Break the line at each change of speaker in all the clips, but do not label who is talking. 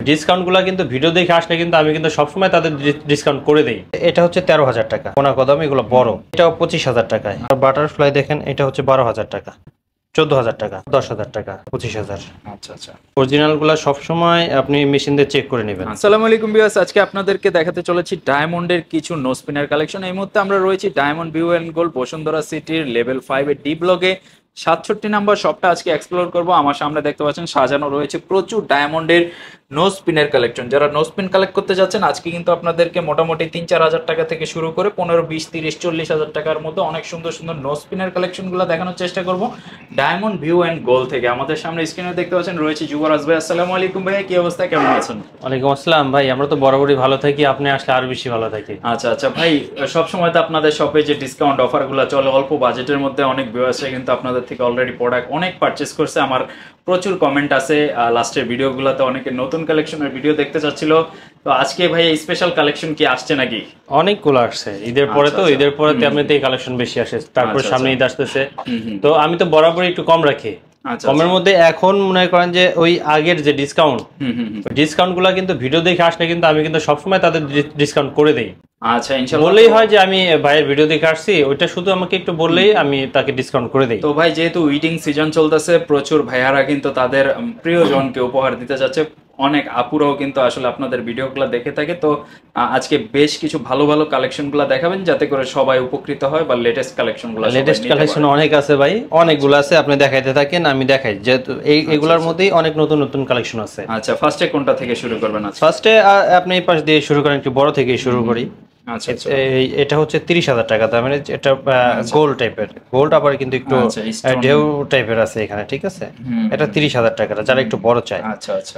ডিসকাউন্টগুলো কিন্তু ভিডিও দেখে আসলে কিন্তু আমি কিন্তু সবসময় তাদের ডিসকাউন্ট করে দেই। এটা হচ্ছে 13,000 টাকা, কোনা কদম এগুলো বড়, এটাও 25,000 টাকায়। আর বাটারফ্লাই দেখেন এটা হচ্ছে 12,000 টাকা, 14,000 টাকা, 10,000 টাকা, 25,000।
আচ্ছা আচ্ছা,
অরিজিনালগুলো সবসময় আপনি মেশিন দিয়ে চেক করে নেবেন।
আসসালামু আলাইকুম ভিউয়ার্স, আজকে আপনাদেরকে দেখাতে চলেছি ডায়মন্ডের কিছু নো স্পিনার কালেকশন। এই মুহূর্তে আমরা রয়েছি diamond view and gold Bashundhara সিটির লেভেল 5 এর ডি ব্লকে 67 নাম্বার শপটা আজকে এক্সপ্লোর করব। আমার সামনে দেখতে পাচ্ছেন সাজানো রয়েছে প্রচুর ডায়মন্ডের নো স্পিনের কালেকশন। যারা নো স্পিন কালেক্ট করতে যাচ্ছেন আজকে কিন্তু আপনাদেরকে মোটামুটি 3-4 হাজার টাকা থেকে শুরু করে 15, 20, 30, 40 হাজার টাকার মধ্যে অনেক সুন্দর সুন্দর নো স্পিনের কালেকশনগুলো দেখানোর চেষ্টা করব ডায়মন্ড ভিউ অ্যান্ড গোল্ড থেকে। আমাদের সামনে স্ক্রিনে দেখতে পাচ্ছেন রয়েছে যুবরাজ ভাই। আসসালামু আলাইকুম ভাই, কি অবস্থা, কেমন আছেন?
ওয়ালাইকুম আসসালাম ভাই, আমরা তো বরাবরই ভালো থাকি, আপনি আসলে আরো বেশি ভালো থাকি।
আচ্ছা আচ্ছা ভাই, সবসময় তো আপনাদের শপে যে ডিসকাউন্ট অফারগুলো চলে অল্প বাজেটের মধ্যে, অনেক ভিউয়ার্সরা কিন্তু আপনাদের থেকে অলরেডি প্রোডাক্ট অনেক পারচেস করছে। আমার প্রচুর কমেন্ট আছে লাস্টের ভিডিওগুলোতে, অনেকে নতুন কালেকশনের ভিডিও দেখতে চাচ্ছিল। তো আজকে ভাই এই স্পেশাল কালেকশন কি আসছে নাকি?
অনেকগুলো আসছে ঈদের পরে, তো ঈদের পরে এমনিতেই কালেকশন বেশি আসে, তারপর সামনে ঈদ আসতেছে, তো আমি তো বরাবরই একটু কম রাখি। কমের মধ্যে এখন মনে করেন যে ওই আগের যে ডিসকাউন্ট গুলা কিন্তু ভিডিও দেখে আসলে কিন্তু আমি কিন্তু সবসময় তাদের ডিসকাউন্ট করে দেই।
আচ্ছা, ইনশাআল্লাহ
বললেই হয় যে আমি ভাইয়ের ভিডিও দেখে আসছি, ওইটা শুধু আমাকে একটু বললেই আমি তাকে ডিসকাউন্ট করে দেই।
তো ভাই যেহেতু উইডিং সিজন চলতেছে, প্রচুর ভাইয়ারা কিন্তু তাদের প্রিয়জনকে উপহার দিতে যাচ্ছে, অনেক আপুরাও কিন্তু আসলে আপনাদের ভিডিওগুলো দেখে থাকে। তো আজকে বেশ কিছু ভালো ভালো কালেকশনগুলো দেখাবেন যাতে করে সবাই উপকৃত হয়, বা লেটেস্ট কালেকশন
অনেক আছে ভাই, অনেকগুলো আছে, আপনি দেখাইতে থাকেন আমি দেখাই, যেহেতু এগুলোর মধ্যেই অনেক নতুন নতুন কালেকশন আছে।
আচ্ছা, ফার্স্টে কোনটা থেকে শুরু করবেন?
ফার্স্টে আপনি এই পাশ দিয়ে শুরু করেন, একটু বড় থেকে শুরু করি। এটা হচ্ছে 30,000 টাকা, তার মানে এটা গোল্ড টাইপের, গোল্ড আবার কিন্তু একটু ঢেউ টাইপের আছে এখানে, ঠিক আছে। এটা 30,000 টাকা যারা একটু বড় চায়।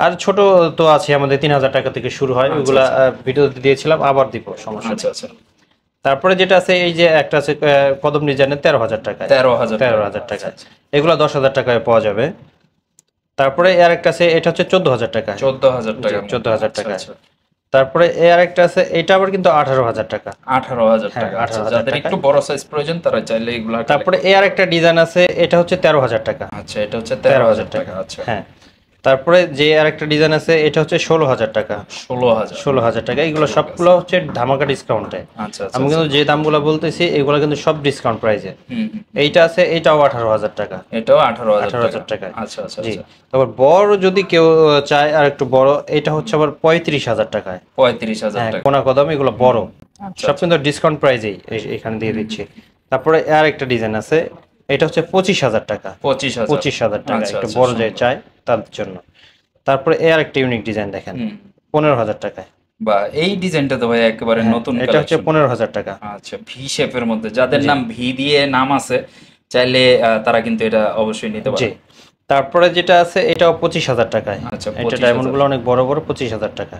আর ছোট তো আছে আমাদের 3,000 টাকা থেকে শুরু হয়, ওইগুলা ভিডিওতে দিয়েছিলাম, আবার দিব, সমস্যা নেই। তারপরে যেটা আছে এই যে একটা আছে কদম ডিজাইনের 13,000 টাকা, 13,000 টাকা, এগুলা 10,000 টাকায় পাওয়া যাবে। তারপরে এর একটা আছে, এটা হচ্ছে 14,000 টাকা, 14,000 টাকা। তারপরে এর একটা আছে, এটা আবার কিন্তু 18,000 টাকা,
18,000 টাকা। যাদের একটু বড় সাইজ প্রয়োজন তারা চাইলে এগুলা।
তারপরে এর একটা ডিজাইন আছে, এটা হচ্ছে 13,000 টাকা।
আচ্ছা, এটা হচ্ছে 13,000 টাকা। আচ্ছা,
হ্যাঁ। তারপরে যে আর একটা ডিজাইন আছে, এটা হচ্ছে 16,000 টাকা, 16,000 টাকা। এগুলো সবগুলো হচ্ছে ধামাকা ডিসকাউন্টে। আমি কিন্তু যে দামগুলো বলতেছি এগুলো কিন্তু সব ডিসকাউন্ট প্রাইসে। এইটা আছে, এটাও 18,000 টাকা,
এটাও 18,000
টাকা।
আচ্ছা আচ্ছা,
জি। তারপর বড় যদি কেউ চায় আর একটু বড়, এটা হচ্ছে আবার 35,000 টাকায়,
35,000 টাকা,
কোনা কদম এগুলো বড়, সব কিন্তু ডিসকাউন্ট প্রাইসেই এখানে দিয়ে দিচ্ছি। তারপরে আর একটা ডিজাইন আছে, এটা হচ্ছে 25,000 টাকা, 25,000 টাকা, একটু বড় যে চায় তাদের জন্য। তারপরে এর একটা ইউনিক ডিজাইন দেখেন, 15,000 টাকায়।
বা এই ডিজাইনটা তো ভাই একেবারে নতুন,
এটা হচ্ছে 15,000 টাকা।
আচ্ছা, ভি শেপের মধ্যে, যাদের নাম ভি দিয়ে নাম আছে চাইলে তারা কিন্তু এটা অবশ্যই নিতে পারে।
তারপরে যেটা আছে, এটাও 25,000 টাকায়। আচ্ছা, এটা ডায়মন্ড গুলো অনেক বড় বড়, 25,000 টাকা।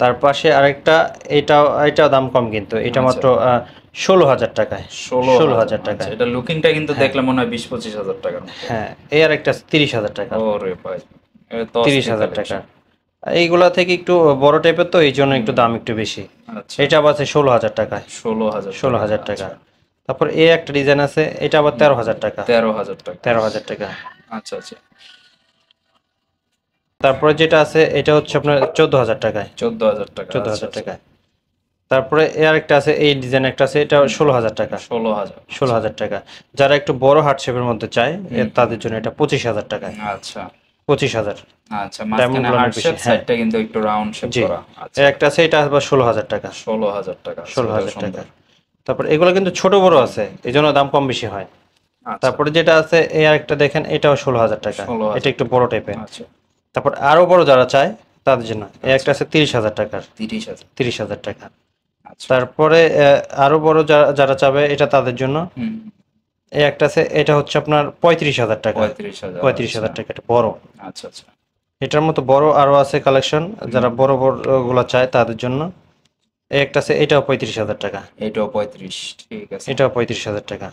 তার পাশে আরেকটা, এটাও দাম কম, কিন্তু এটা মাত্র 16,000 টাকায়, 16,000 টাকা।
এটা লুকিংটা কিন্তু দেখলে মনে হয় 20-25,000 টাকা।
হ্যাঁ, এই আর একটা 30,000 টাকা।
ওরে ভাই,
30,000 টাকা। এইগুলা থেকে একটু বড় টাইপের, তো এই জন্য একটু দাম একটু বেশি। এটা আবার আছে 16,000 টাকায়, 16,000 টাকা। তারপর এই একটা ডিজাইন আছে, এটা আবার 13,000 টাকা, 13,000 টাকা।
আচ্ছা আচ্ছা।
তারপরে যেটা আছে, এটা হচ্ছে আপনার 14,000 টাকায়, 14,000 টাকায়। তারপরে এর একটা আছে, এই ডিজাইন একটা আছে, এটা 16,000 টাকা, 16,000 টাকা। যারা একটু বড় হার্ট শেপের মধ্যে চায় তাদের জন্য এটা 25,000 টাকায়।
আচ্ছা,
25,000।
আচ্ছা, মাঝখানে হার্ট শেপ, সাইডটা কিন্তু একটু রাউন্ড শেপ করা।
আচ্ছা, এর একটা আছে, এটা আবার 16,000 টাকা,
16,000 টাকা,
16,000 টাকা। তারপর এগুলো কিন্তু ছোট বড় আছে, এইজন্য দাম কম বেশি হয়। তারপরে যেটা আছে, এই আরেকটা দেখেন, এটাও 16,000 টাকা, এটা একটু বড় টাইপের। তারপর আরো বড় যারা চায় তাদের জন্য এই একটা আছে 30,000 টাকার, 30,000 টাকা। তারপরে আরো বড় যারা চাবে এটা তাদের জন্য এই একটা আছে, এটা হচ্ছে আপনার 35,000 টাকা, 35,000 টাকা, এটা বড়।
আচ্ছা আচ্ছা,
এটার মতো বড় আরো আছে কালেকশন, যারা বড় বড় গুলা চায় তাদের জন্য এই একটা আছে, এটাও 35,000 টাকা,
এটাও 35, ঠিক আছে,
এটাও 35,000 টাকা।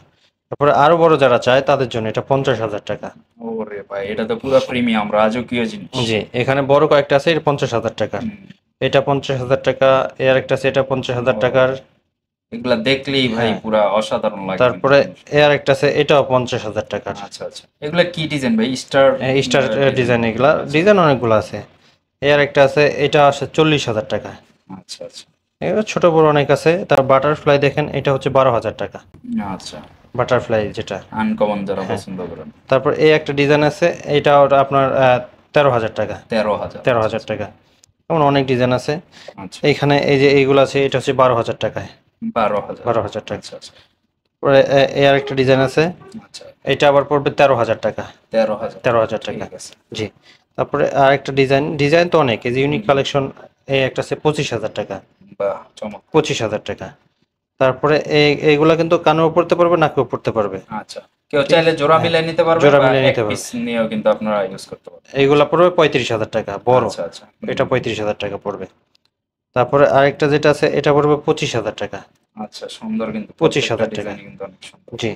তারপরে আরো বড় যারা চায় তাদের জন্য এটা 50,000 টাকা।
ওরে ভাই, এটা তো পুরো প্রিমিয়াম রাজকীয় জিনিস।
জি, এখানে বড় কয়েকটা আছে, এটা 50,000 টাকা, এটা 50,000 টাকা। এর একটা আছে, এটা 50,000 টাকার।
এগুলা দেখলেই ভাই পুরো অসাধারণ লাগে।
তারপরে এর একটা আছে, এটাও 50,000 টাকার।
আচ্ছা আচ্ছা, এগুলা কি ডিজাইন ভাই? স্টার
ডিজাইন, এগুলা ডিজাইন অনেকগুলো আছে। এর একটা আছে, এটা আসে 40,000 টাকা।
আচ্ছা আচ্ছা,
এবার ছোট বড় অনেক আছে। তার বাটারফ্লাই দেখেন, এটা হচ্ছে 12,000 টাকা।
আচ্ছা,
বাটারফ্লাই যেটা
আনকমন যারা
হ্যাঁ।
পছন্দ করেন।
তারপর এই একটা ডিজাইন আছে, এটা আপনার 13,000 টাকা।
13,000।
13,000 টাকা। এমন অনেক ডিজাইন আছে।
আচ্ছা,
এইখানে এই যে এইগুলো আছে, এটা হচ্ছে 12,000 টাকায়।
12,000।
12,000 টাকা।
আচ্ছা আচ্ছা
পরে এই আরেকটা ডিজাইন আছে,
আচ্ছা,
এটা আবার পড়বে 13,000 টাকা।
13,000।
13,000 টাকা,
ঠিক আছে।
জি। তারপরে আরেকটা ডিজাইন তো অনেক, এই যে ইউনিক কালেকশন, এই একটা আছে 25,000 টাকা।
বাহ, চমৎকার।
25,000 টাকা। তারপরে এইগুলা কিন্তু কানেও পড়তে পারবে, নাকেও পড়তে পারবে।
আচ্ছা, কেউ চাইলে জোড়া মিলাই নিতে পারবে,
জোড়া
বা
মিলিয়ে
এক
নিতে
পিস
পারবে।
নিয়েও কিন্তু আপনারা ইউজ করতে পারবেন।
এইগুলা পড়বে 35,000 টাকা বড়।
আচ্ছা আচ্ছা,
এটা 35,000 টাকা পড়বে। তারপরে আরেকটা যেটা আছে, এটা পড়বে 25,000 টাকা।
আচ্ছা, সুন্দর কিন্তু
25,000 টাকা,
ডিজাইন কিন্তু অনেক সুন্দর।
জি।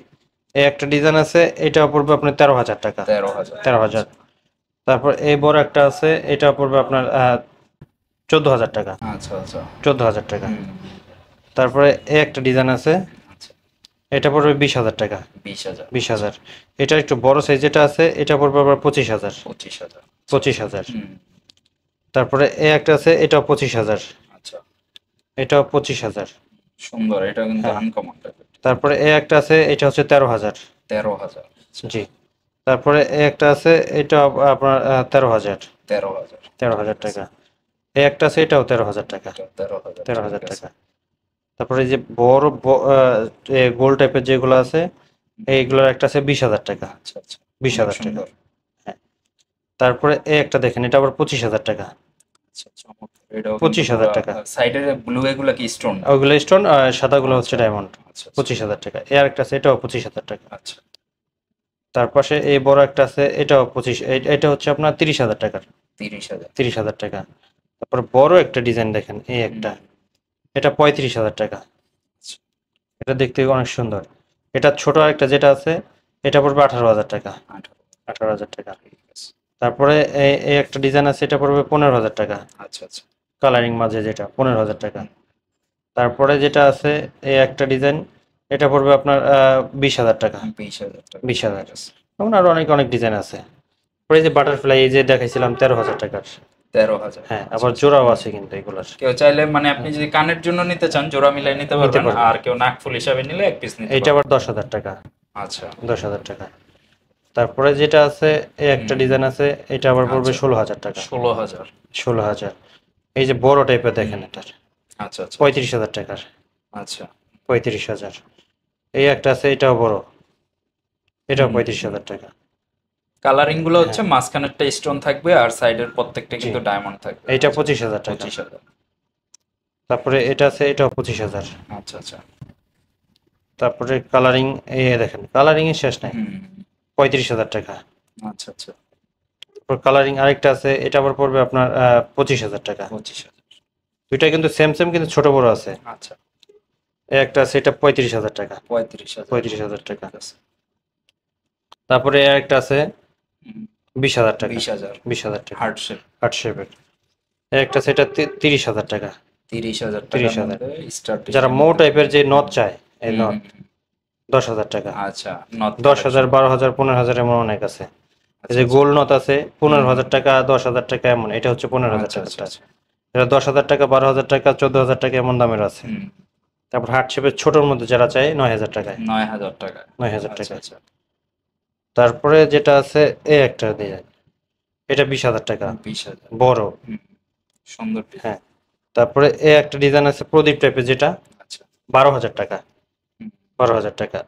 এই একটা ডিজাইন আছে, এটা পড়বে আপনার 13,000 টাকা।
13,000।
13,000। তারপর এই বড় একটা আছে, এটা পড়বে আপনার 14,000 টাকা।
আচ্ছা আচ্ছা,
14,000 টাকা।
হুম,
তারপরে এই একটা ডিজাইন আছে,
আচ্ছা,
এটা পড়বে 20,000 টাকা।
20,000।
20,000। এটা একটু বড় সাইজ যেটা আছে, এটা পড়বে আবার 25,000।
25,000।
25,000।
হুম,
তারপরে এই একটা আছে, এটাও 25,000।
আচ্ছা,
এটাও 25,000।
সুন্দর, এটা কিন্তু
হ্যাঁ।
আনকমন টাইপের।
তারপরে এই একটা আছে, এটা হচ্ছে 13,000।
13,000।
জি। তারপরে এই একটা আছে, এটা আপনার 13,000।
13,000।
13,000 টাকা। এই একটা আছে, এটাও 13,000 টাকা।
13,000।
13,000 টাকা। তারপরে এই যে বড় গোল টাইপের যেগুলো আছে, এইগুলোর একটা আছে 20,000 টাকা।
আচ্ছা আচ্ছা,
20,000 টাকা। হ্যাঁ। তারপরে এই একটা দেখেন, এটা আবার 25,000 টাকা।
আচ্ছা, চমৎকার। এটাও
25,000 টাকা।
সাইডের ব্লু এগুলো কি স্টোন?
ওইগুলো স্টোন, সাদাগুলো হচ্ছে
আচ্ছা,
ডায়মন্ড।
আচ্ছা,
25,000 টাকা। এই আরেকটা আছে, এটাও 25,000 টাকা।
আচ্ছা,
তার পাশে এই বড় একটা আছে, এটাও এটা হচ্ছে আপনার 30,000 টাকার।
30,000।
30,000 টাকা। তারপর বড় একটা ডিজাইন দেখেন, এই একটা, এটা 35,000 টাকা।
আচ্ছা,
এটা দেখতে অনেক সুন্দর। এটা ছোট একটা যেটা আছে, এটা পড়বে 18,000 টাকা।
18,000।
18,000 টাকা।
ঠিক আছে।
তারপরে এই একটা ডিজাইন আছে, এটা পড়বে 15,000 টাকা।
আচ্ছা আচ্ছা,
কালারিং মাঝে যেটা 15,000 টাকা। তারপরে যেটা আছে, এই একটা ডিজাইন, এটা পড়বে আপনার 20,000 টাকা।
20,000 টাকা।
20,000।
ঠিক আছে।
এবং আরো অনেক অনেক ডিজাইন আছে। পরে এই যে বাটারফ্লাই, এই যে দেখাইছিলাম 13,000 টাকার।
13,000।
হ্যাঁ, আবার জোড়াও আছে কিন্তু এগুলার।
কেউ চাইলে মানে আপনি যদি কানের জন্য নিতে চান, জোড়া মিলাই নিতে পারবেন।
পারবেন।
আর কেউ নাকফুল হিসাবে নিলে এক পিস নিতে
এটা
পারবেন।
আবার 10,000 টাকা।
আচ্ছা,
10,000 টাকা। তারপরে যেটা আছে, এই একটা ডিজাইন আছে, এটা আবার পড়বে
আচ্ছা।
16,000 টাকা।
16,000।
16,000। এই যে বড় টাইপের দেখেন, এটার
আচ্ছা আচ্ছা,
35,000 টাকার।
আচ্ছা,
35,000। এই একটা আছে, এটাও বড়, এটাও 35,000 টাকা।
কালারিং গুলো হচ্ছে মাঝখানেরটা স্টোন থাকবে আর সাইডের প্রত্যেকটা কিন্তু
জি।
ডায়মন্ড থাকবে।
এইটা 25,000 টাকা।
25,000।
তারপরে এটা আছে, এটাও 25,000।
আচ্ছা আচ্ছা,
তারপরে কালারিং, এই দেখেন, কালারিং এর শেষ নাই।
হুম,
35,000 টাকা।
আচ্ছা আচ্ছা,
তারপর কালারিং আরেকটা আছে, এটা আবার পড়বে আপনার 25,000 টাকা।
25,000।
দুইটা কিন্তু সেম কিন্তু ছোট বড় আছে।
আচ্ছা,
এই একটা আছে, এটা 35,000 টাকা।
35,000।
35,000 টাকা।
ঠিক আছে।
তারপরে একটা আছে 20,000 টাকা।
20,000।
20,000 টাকা।
Heart shape.
হার্ট শেপের। একটা সেটা 30,000 টাকা।
30,000 টাকার
30,000।
মধ্যে স্টার
যারা মৌ টাইপের যে নথ চায়, এই নথ
হুম,
10,000 টাকা।
আচ্ছা, নট
10,000, 12,000, 15,000 এমন অনেক আছে। এই যে গোল নথ আছে 15,000 টাকা, 10,000 টাকা এমন। এটা হচ্ছে 15,000
আচ্ছা
টাকাটা।
আচ্ছা,
এটা 10,000 টাকা, 12,000 টাকা, 14,000 টাকা এমন দামের আছে।
হুম,
তারপর হার্ট শেপের ছোটোর মধ্যে যারা চায় 9,000 টাকায়।
9,000 টাকা।
9,000
আচ্ছা
টাকা।
আচ্ছা,
তারপরে যেটা আছে, এই একটা ডিজাইন, এটা 20,000 টাকা।
20,000।
বড়।
হুম, সুন্দর ডিজাইন।
হ্যাঁ। তারপরে এই একটা ডিজাইন আছে প্রদীপ টাইপের, যেটা
আচ্ছা,
12,000 টাকা।
হুম,
12,000 টাকা।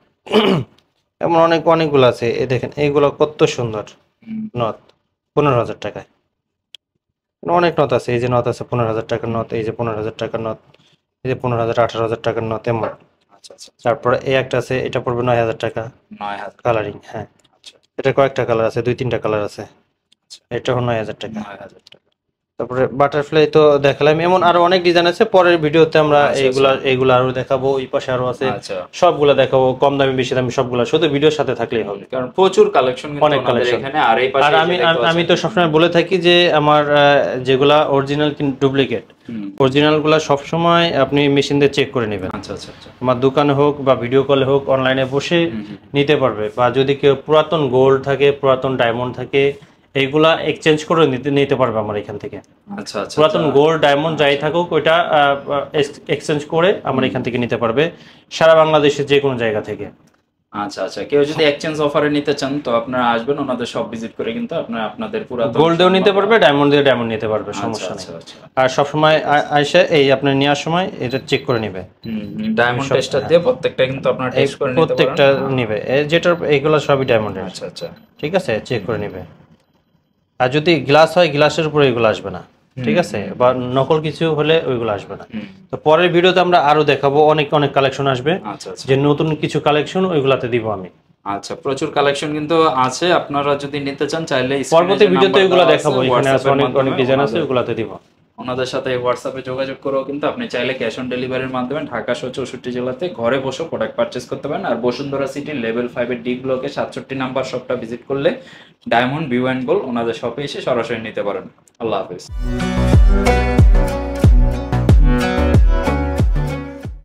এমন অনেকগুলো আছে। এই দেখেন, এইগুলো কত সুন্দর
হুম,
নথ, 15,000 টাকায়। অনেক নথ আছে। এই যে নথ আছে 15,000 টাকার নথ, এই যে 15,000 টাকার নথ, এই যে 15,000, 18,000 টাকার নথ এমন।
আচ্ছা আচ্ছা,
তারপরে এই একটা আছে, এটা পড়বে 9,000 টাকা।
9,000।
কালারিং, হ্যাঁ।
আচ্ছা
এটা কয়েকটা কালার আছে, 2-3টা কালার আছে।
আচ্ছা,
এটাও 9,000 টাকা।
9,000 টাকা।
তারপরে বাটারফ্লাই তো দেখালাম, এমন আরো অনেক ডিজাইন আছে। পরের ভিডিওতে আমরা
আচ্ছা,
এইগুলা আরো দেখাবো। ওই পাশে আরো আছে,
আচ্ছা,
সবগুলা দেখাবো, কম দামি বেশি দামি সবগুলা। শুধু ভিডিওর সাথে থাকলেই হবে,
কারণ প্রচুর কালেকশন কিন্তু
অনেক
আমাদের
কালেকশন।
এখানে। আর এই পাশে
আর আমি তো সবসময় বলে থাকি যে আমার যেগুলা অরিজিনাল কিন্তু ডুপ্লিকেট, অরিজিনাল গুলা সবসময় আপনি মেশিন দিয়ে চেক করে নেবেন।
আচ্ছা আচ্ছা আচ্ছা,
আমার দোকানে হোক বা ভিডিও কলে হোক, অনলাইনে বসে নিতে পারবে। বা যদি কেউ পুরাতন গোল্ড থাকে, পুরাতন ডায়মন্ড থাকে, এইগুলা এক্সচেঞ্জ করে নিতে পারবে আমার এখান থেকে।
আচ্ছা আচ্ছা,
পুরাতন গোল্ড ডায়মন্ড যাই থাকুক ওইটা এক্সচেঞ্জ করে আমার এখান থেকে নিতে পারবে সারা বাংলাদেশের যে কোনো জায়গা থেকে।
আচ্ছা আচ্ছা, কেউ যদি এক্সচেঞ্জ অফারে নিতে চান তো আপনারা আসবেন, ওনাদের সব ভিজিট করে কিন্তু আপনারা আপনাদের পুরাতন
গোল্ড দিয়েও নিতে পারবে, ডায়মন্ড দিয়ে ডায়মন্ড নিতে পারবে, সমস্যা নেই। আর সব সময় আইসা এই আপনি নেওয়ার সময় এটা চেক করে নেবে,
ডায়মন্ড টেস্টার দিয়ে প্রত্যেকটা কিন্তু আপনারা টেস্ট করে নিতে পারবেন,
প্রত্যেকটা নেবে যেটা এগুলো সবই ডায়মন্ডের।
আচ্ছা আচ্ছা,
ঠিক আছে, চেক করে নেবে। আর যদি গ্লাস হয় গ্লাসের উপরে এগুলো আসবে না, ঠিক আছে, বা নকল কিছু হলে ওইগুলো আসবে না। তো পরের ভিডিওতে আমরা আরো দেখাবো, অনেক অনেক কালেকশন আসবে, যে নতুন কিছু কালেকশন ওইগুলাতে দিব আমি।
আচ্ছা, প্রচুর কালেকশন কিন্তু আছে, আপনারা যদি নিতে চান চাইলে
পরবর্তী ভিডিওতে এগুলো দেখাবো, এখানে আছে অনেক অনেক ডিজাইন আছে, ওগুলাতে দিব।
ওনাদের সাথে হোয়াটসঅ্যাপে যোগাযোগ করেও কিন্তু আপনি চাইলে ক্যাশ অন ডেলিভারির মাধ্যমে ঢাকা সহ 64 জেলাতে ঘরে বসে প্রোডাক্ট পারচেজ করতে পারেন। আর বসুন্ধরা সিটির লেভেল 5 এর ডি ব্লকে 67 নাম্বার শপটা ভিজিট করলে ডায়মন্ড ভিউ অ্যান্ড গোল্ড ওনাদের শপে এসে সরাসরি নিতে পারেন। আল্লাহ হাফেজ।